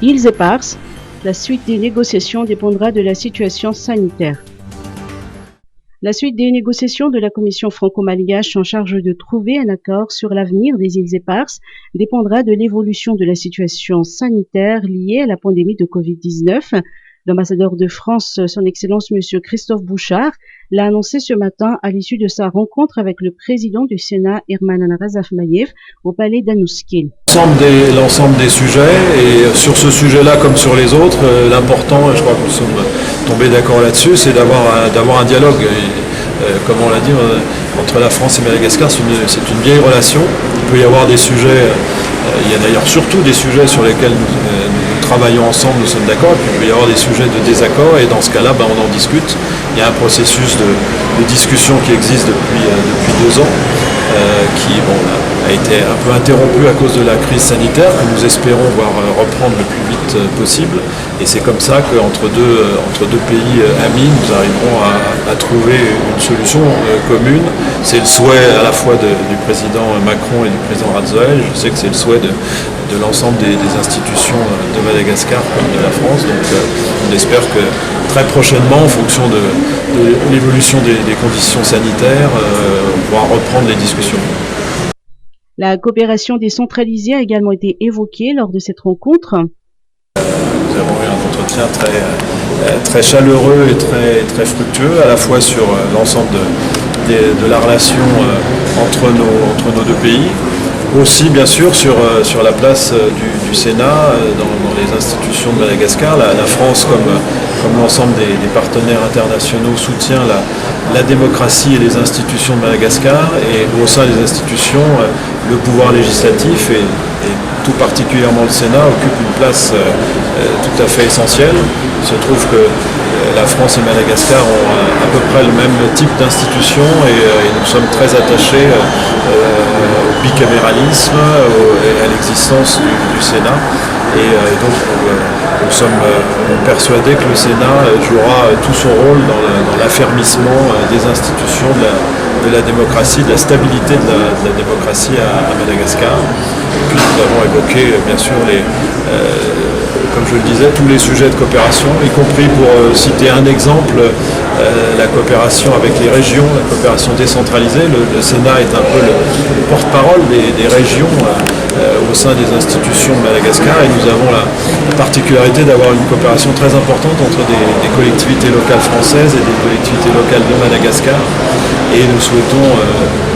Îles Éparses, la suite des négociations dépendra de la situation sanitaire. La suite des négociations de la commission franco-malgache en charge de trouver un accord sur l'avenir des îles Éparses dépendra de l'évolution de la situation sanitaire liée à la pandémie de Covid-19. L'ambassadeur de France, son Excellence M. Christophe Bouchard, l'a annoncé ce matin à l'issue de sa rencontre avec le président du Sénat, Herman Razafmayev, au palais d'Anouskil. L'ensemble des sujets, et sur ce sujet-là comme sur les autres, l'important, et je crois que nous sommes tombés d'accord là-dessus, c'est d'avoir un dialogue. Comme on l'a dit, entre la France et Madagascar, c'est une vieille relation. Il peut y avoir des sujets, il y a d'ailleurs surtout des sujets sur lesquels nous travaillons ensemble, nous sommes d'accord, et puis il peut y avoir des sujets de désaccord, et dans ce cas-là, on en discute. Il y a un processus de discussion qui existe depuis 2 ans, qui a été un peu interrompu à cause de la crise sanitaire, que nous espérons voir reprendre le plus vite possible. Et c'est comme ça qu'entre deux pays amis, nous arriverons à trouver une solution commune. C'est le souhait à la fois du président Macron et du président Radzoel. Je sais que c'est le souhait de l'ensemble des institutions de Madagascar comme de la France. Donc on espère que très prochainement, en fonction de l'évolution des conditions sanitaires, on pourra reprendre les discussions. La coopération décentralisée a également été évoquée lors de cette rencontre. Nous avons eu un entretien très chaleureux et très fructueux, à la fois sur l'ensemble de la relation entre nos deux pays, aussi bien sûr sur la place du Sénat dans les institutions de Madagascar. La France, comme l'ensemble des partenaires internationaux, soutient la démocratie et les institutions de Madagascar, et au sein des institutions, le pouvoir législatif et tout particulièrement le Sénat occupe une place tout à fait essentielle. Il se trouve que la France et Madagascar ont à peu près le même type d'institution, et nous sommes très attachés au bicaméralisme et à l'existence du Sénat. Et donc nous sommes persuadés que le Sénat jouera tout son rôle dans l'affermissement des institutions, de la démocratie, de la stabilité de la démocratie à Madagascar. Et puis nous avons évoqué bien sûr comme je le disais, tous les sujets de coopération, y compris pour citer un exemple, la coopération avec les régions, la coopération décentralisée. Le Sénat est un peu le porte-parole des régions au sein des institutions de Madagascar, et nous avons la particularité d'avoir une coopération très importante entre des collectivités locales françaises et des collectivités locales de Madagascar, et nous souhaitons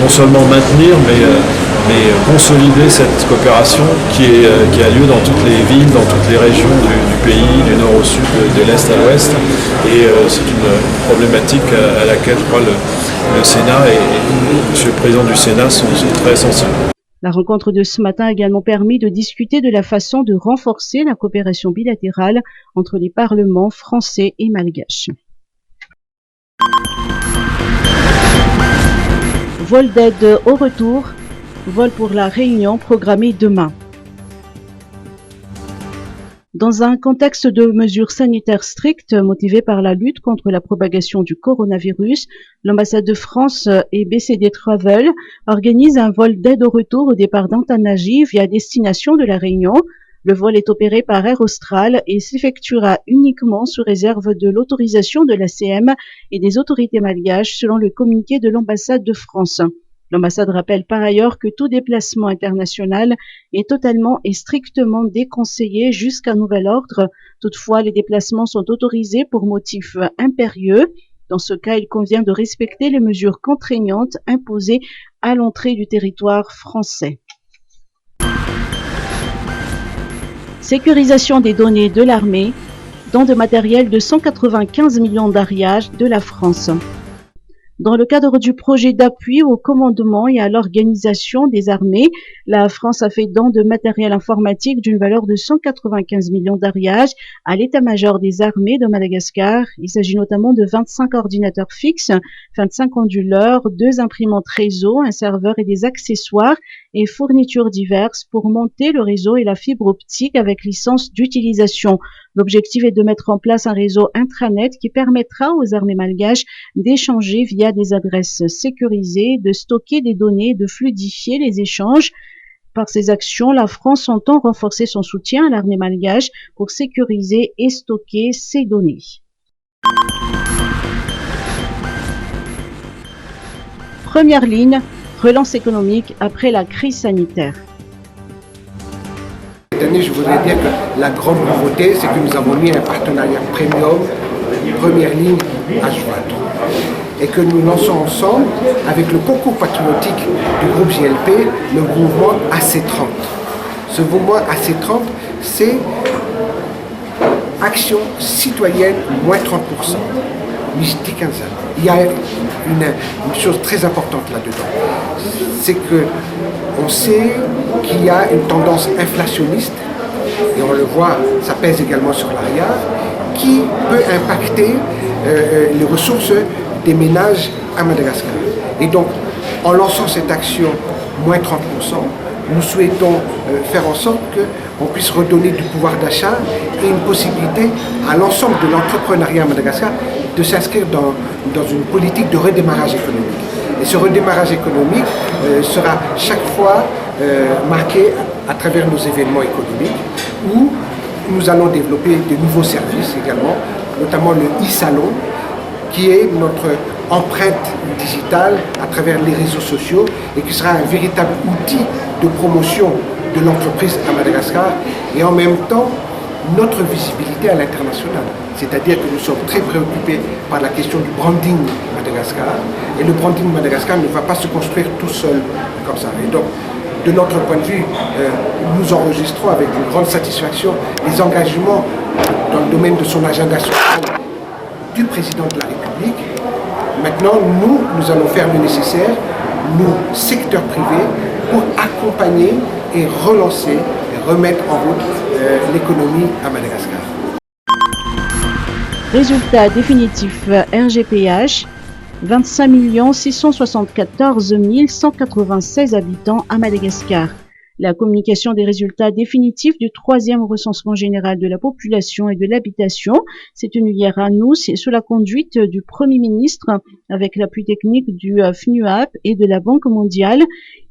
non seulement maintenir mais consolider cette coopération qui a lieu dans toutes les villes, dans toutes les régions du pays, du nord au sud, de l'est à l'ouest, et c'est une problématique à laquelle je crois le Sénat et M. le Président du Sénat sont très sensibles. La rencontre de ce matin a également permis de discuter de la façon de renforcer la coopération bilatérale entre les parlements français et malgaches. Vol d'aide au retour, vol pour la Réunion programmé demain. Dans un contexte de mesures sanitaires strictes motivées par la lutte contre la propagation du coronavirus, l'ambassade de France et BCD Travel organisent un vol d'aide au retour au départ d'Antananarivo via destination de la Réunion. Le vol est opéré par Air Austral et s'effectuera uniquement sous réserve de l'autorisation de l'ACM et des autorités malgaches, selon le communiqué de l'ambassade de France. L'ambassade rappelle par ailleurs que tout déplacement international est totalement et strictement déconseillé jusqu'à nouvel ordre. Toutefois, les déplacements sont autorisés pour motif impérieux. Dans ce cas, il convient de respecter les mesures contraignantes imposées à l'entrée du territoire français. Sécurisation des données de l'armée, don de matériel de 195 millions d'ariages de la France. Dans le cadre du projet d'appui au commandement et à l'organisation des armées, la France a fait don de matériel informatique d'une valeur de 195 millions d'ariages à l'état-major des armées de Madagascar. Il s'agit notamment de 25 ordinateurs fixes, 25 onduleurs, 2 imprimantes réseau, un serveur et des accessoires et fournitures diverses pour monter le réseau et la fibre optique avec licence d'utilisation. L'objectif est de mettre en place un réseau intranet qui permettra aux armées malgaches d'échanger via des adresses sécurisées, de stocker des données, de fluidifier les échanges. Par ces actions, la France entend renforcer son soutien à l'armée malgache pour sécuriser et stocker ses données. Première ligne, relance économique après la crise sanitaire. Cette année, je voudrais dire que la grande nouveauté, c'est que nous avons mis un partenariat premium, première ligne à Jointre. Et que nous lançons ensemble, avec le concours patriotique du groupe JLP, le mouvement AC30. Ce mouvement AC30, c'est Action citoyenne moins 30%. Mystique Inza. Il y a une chose très importante là-dedans. C'est que on sait qu'il y a une tendance inflationniste, et on le voit, ça pèse également sur l'ARIA, qui peut impacter les ressources des ménages à Madagascar. Et donc, en lançant cette action moins 30%, nous souhaitons faire en sorte qu'on puisse redonner du pouvoir d'achat et une possibilité à l'ensemble de l'entrepreneuriat à Madagascar de s'inscrire dans une politique de redémarrage économique. Et ce redémarrage économique sera chaque fois marqué à travers nos événements économiques où nous allons développer de nouveaux services également, notamment le e-salon, qui est notre empreinte digitale à travers les réseaux sociaux et qui sera un véritable outil de promotion de l'entreprise à Madagascar et en même temps notre visibilité à l'international. C'est-à-dire que nous sommes très préoccupés par la question du branding Madagascar et le branding Madagascar ne va pas se construire tout seul comme ça. Et donc, de notre point de vue, nous enregistrons avec une grande satisfaction les engagements dans le domaine de son agenda social du président de la République. Maintenant, nous allons faire le nécessaire, nous, secteur privé, pour accompagner et relancer et remettre en route l'économie à Madagascar. Résultat définitif RGPH, 25 674 196 habitants à Madagascar. La communication des résultats définitifs du 3e recensement général de la population et de l'habitation s'est tenue hier à Nous sous la conduite du Premier ministre avec l'appui technique du FNUAP et de la Banque mondiale.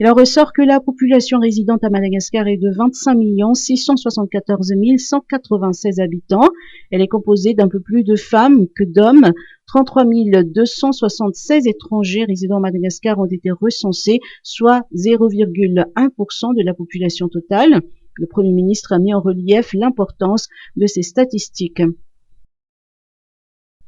Il en ressort que la population résidente à Madagascar est de 25 674 196 habitants. Elle est composée d'un peu plus de femmes que d'hommes. 33 276 étrangers résidant à Madagascar ont été recensés, soit 0,1% de la population totale. Le Premier ministre a mis en relief l'importance de ces statistiques.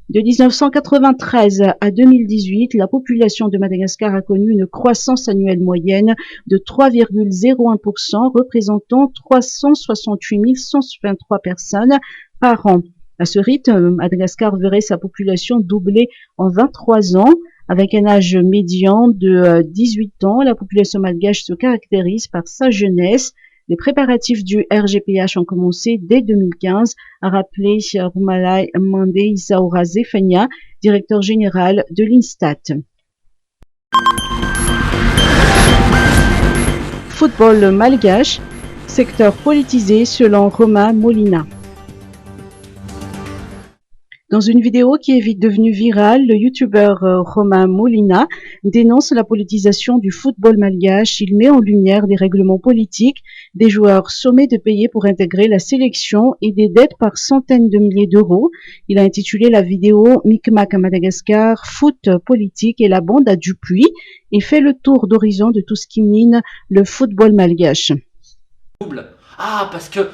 De 1993 à 2018, la population de Madagascar a connu une croissance annuelle moyenne de 3,01%, représentant 368 123 personnes par an. À ce rythme, Madagascar verrait sa population doubler en 23 ans. Avec un âge médian de 18 ans, la population malgache se caractérise par sa jeunesse. Les préparatifs du RGPH ont commencé dès 2015, a rappelé Rumalai Mande Isaura Zefania, directeur général de l'INSTAT. Football malgache, secteur politisé selon Romain Molina. Dans une vidéo qui est vite devenue virale, le youtubeur Romain Molina dénonce la politisation du football malgache. Il met en lumière des règlements politiques, des joueurs sommés de payer pour intégrer la sélection et des dettes par centaines de milliers d'euros. Il a intitulé la vidéo « Micmac à Madagascar, foot politique et la bande à Dupuis » et fait le tour d'horizon de tout ce qui mine le football malgache. Ah, parce que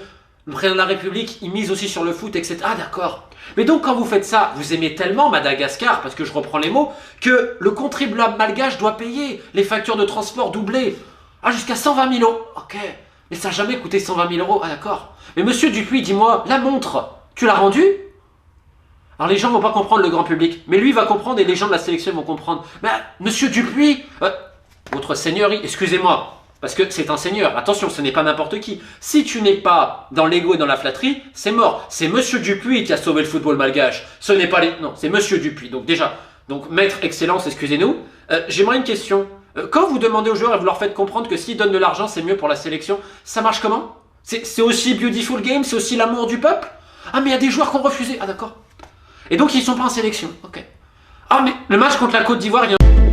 le président de la République, il mise aussi sur le foot, etc. Ah, d'accord. Mais donc, quand vous faites ça, vous aimez tellement Madagascar, parce que je reprends les mots, que le contribuable malgache doit payer les factures de transport doublées. Ah, jusqu'à 120 000 euros. Ok. Mais ça n'a jamais coûté 120 000 euros. Ah, d'accord. Mais monsieur Dupuis, dis-moi, la montre, tu l'as rendue? Alors, les gens ne vont pas comprendre, le grand public. Mais lui va comprendre et les gens de la sélection vont comprendre. Mais, monsieur Dupuis, votre seigneurie, excusez-moi. Parce que c'est un seigneur. Attention, ce n'est pas n'importe qui. Si tu n'es pas dans l'ego et dans la flatterie, c'est mort. C'est monsieur Dupuis qui a sauvé le football malgache. Ce n'est pas les... Non, c'est monsieur Dupuis. Donc déjà, maître excellence, excusez-nous. J'aimerais une question. Quand vous demandez aux joueurs et vous leur faites comprendre que s'ils donnent de l'argent, c'est mieux pour la sélection, ça marche comment? C'est aussi beautiful game, c'est aussi l'amour du peuple? Ah, mais il y a des joueurs qui ont refusé. Ah, d'accord. Et donc, ils ne sont pas en sélection. Ok. Ah, mais le match contre la Côte d'Ivoire, il y a...